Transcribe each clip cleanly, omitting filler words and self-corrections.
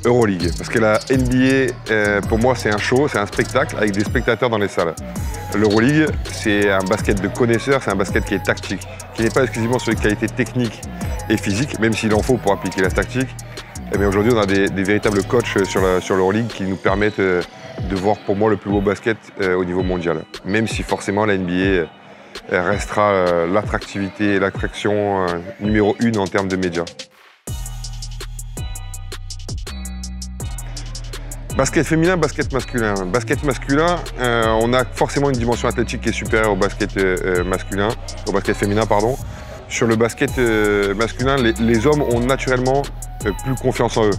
Euroleague, parce que la NBA, pour moi, c'est un show, c'est un spectacle avec des spectateurs dans les salles. L'Euroleague, c'est un basket de connaisseurs, c'est un basket qui est tactique, qui n'est pas exclusivement sur les qualités techniques et physiques, même s'il en faut pour appliquer la tactique. Mais aujourd'hui, on a des véritables coachs sur l'Euroleague qui nous permettent de voir, pour moi, le plus beau basket au niveau mondial. Même si forcément la NBA restera l'attractivité et l'attraction numéro 1 en termes de médias. Basket féminin, basket masculin. Basket masculin, on a forcément une dimension athlétique qui est supérieure au basket féminin, pardon. Sur le basket masculin, les hommes ont naturellement plus confiance en eux.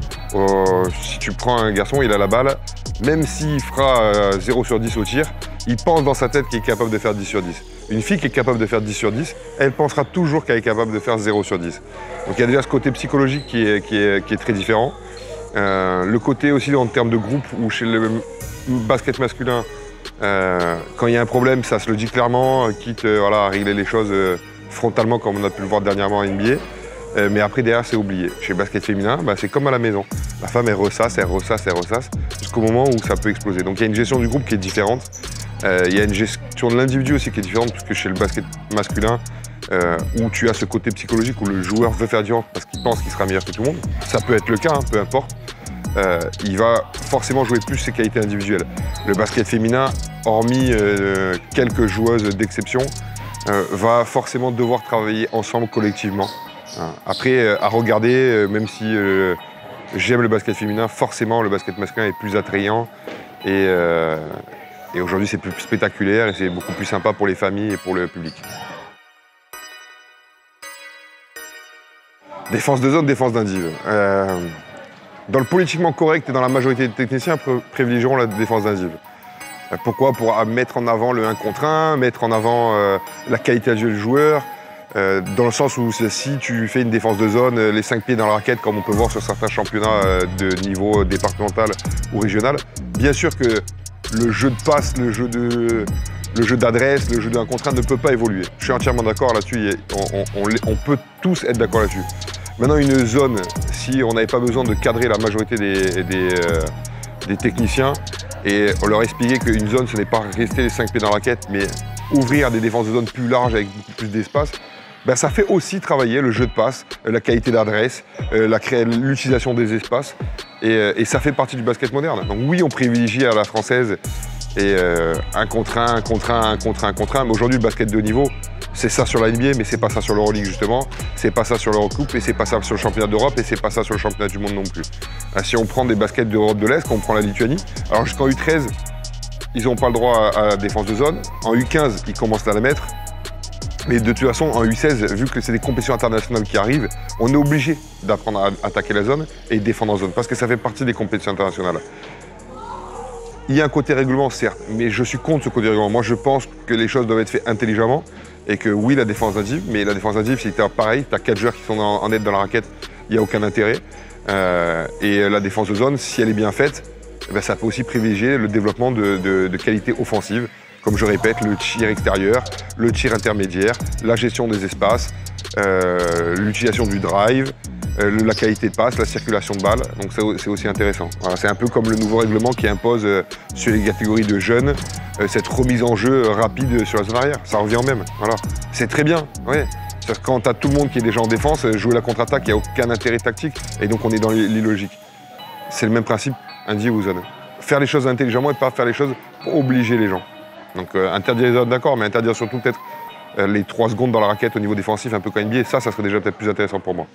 Si tu prends un garçon, il a la balle, même s'il fera 0 sur 10 au tir, il pense dans sa tête qu'il est capable de faire 10 sur 10. Une fille qui est capable de faire 10 sur 10, elle pensera toujours qu'elle est capable de faire 0 sur 10. Donc il y a déjà ce côté psychologique qui est très différent. Le côté aussi en termes de groupe, où chez le basket masculin, quand il y a un problème, ça se le dit clairement, quitte à régler les choses frontalement comme on a pu le voir dernièrement en NBA. Mais après derrière c'est oublié. Chez le basket féminin, c'est comme à la maison. La femme elle ressasse, jusqu'au moment où ça peut exploser. Donc il y a une gestion du groupe qui est différente. Il y a une gestion de l'individu aussi qui est différente, puisque chez le basket masculin, où tu as ce côté psychologique où le joueur veut faire du hand parce qu'il pense qu'il sera meilleur que tout le monde. Ça peut être le cas, peu importe. Il va forcément jouer plus ses qualités individuelles. Le basket féminin, hormis quelques joueuses d'exception, va forcément devoir travailler ensemble collectivement. Après, à regarder, même si j'aime le basket féminin, forcément le basket masculin est plus attrayant et aujourd'hui c'est plus spectaculaire et c'est beaucoup plus sympa pour les familles et pour le public. Défense de zone, défense d'indiv. Dans le politiquement correct et dans la majorité des techniciens privilégieront la défense d'indiv. Pourquoi? Pour mettre en avant le 1 contre 1, mettre en avant la qualité du joueur, dans le sens où si tu fais une défense de zone, les 5 pieds dans la raquette, comme on peut voir sur certains championnats de niveau départemental ou régional, bien sûr que le jeu de passe, le jeu d'adresse, le jeu de 1 contre 1 ne peut pas évoluer. Je suis entièrement d'accord là-dessus, on peut tous être d'accord là-dessus. Maintenant, une zone, si on n'avait pas besoin de cadrer la majorité des techniciens, et on leur expliquait qu'une zone, ce n'est pas rester les 5 pieds dans la raquette, mais ouvrir des défenses de zone plus larges avec beaucoup plus d'espace, ça fait aussi travailler le jeu de passe, la qualité d'adresse, l'utilisation des espaces, et ça fait partie du basket moderne. Donc oui, on privilégie à la française et 1 contre 1, 1 contre 1, 1 contre 1, 1 contre 1, mais aujourd'hui, le basket de haut niveau, c'est ça sur la NBA, mais c'est pas ça sur l'Euroleague justement, c'est pas ça sur l'Eurocoupe, et c'est pas ça sur le championnat d'Europe, et c'est pas ça sur le championnat du monde non plus. Si on prend des baskets d'Europe de l'Est, quand on prend la Lituanie, alors jusqu'en U13, ils n'ont pas le droit à la défense de zone. En U15, ils commencent à la mettre. Mais de toute façon, en U16, vu que c'est des compétitions internationales qui arrivent, on est obligé d'apprendre à attaquer la zone et défendre en zone, parce que ça fait partie des compétitions internationales. Il y a un côté règlement, certes, mais je suis contre ce côté règlement. Moi, je pense que les choses doivent être faites intelligemment et que oui, la défense d'indiv, mais la défense d'indiv, si tu as pareil, tu as 4 joueurs qui sont en aide dans la raquette, il n'y a aucun intérêt. Et la défense de zone, si elle est bien faite, ça peut aussi privilégier le développement de qualité offensive, comme je répète, le tir extérieur, le tir intermédiaire, la gestion des espaces, l'utilisation du drive, la qualité de passe, la circulation de balles, donc c'est aussi intéressant. Voilà, c'est un peu comme le nouveau règlement qui impose sur les catégories de jeunes cette remise en jeu rapide sur la zone arrière, ça revient au même. Voilà. C'est très bien, ouais. Quand tu as tout le monde qui est déjà en défense, jouer la contre-attaque, il n'y a aucun intérêt tactique, et donc on est dans l'illogique. C'est le même principe, indiv ou zone. Faire les choses intelligemment et pas faire les choses pour obliger les gens. Donc interdire les zones, d'accord, mais interdire surtout peut-être les 3 secondes dans la raquette au niveau défensif, un peu comme NBA, ça serait déjà peut-être plus intéressant pour moi.